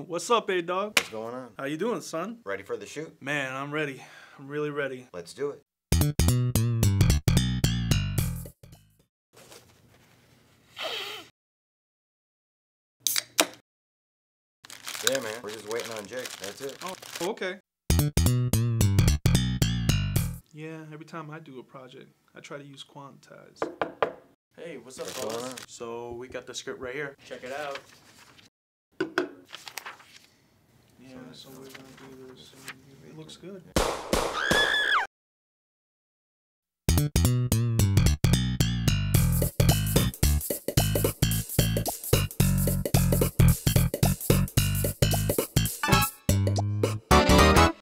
What's up, A-Dog? What's going on? How you doing, son? Ready for the shoot? Man, I'm ready. I'm really ready. Let's do it. Yeah, man. We're just waiting on Jake. That's it. Oh, okay. Yeah, every time I do a project, I try to use Quantize. Hey, what's up, What's going boss? on? So we got the script right here. Check it out. Yeah, so we're gonna do this. It looks good.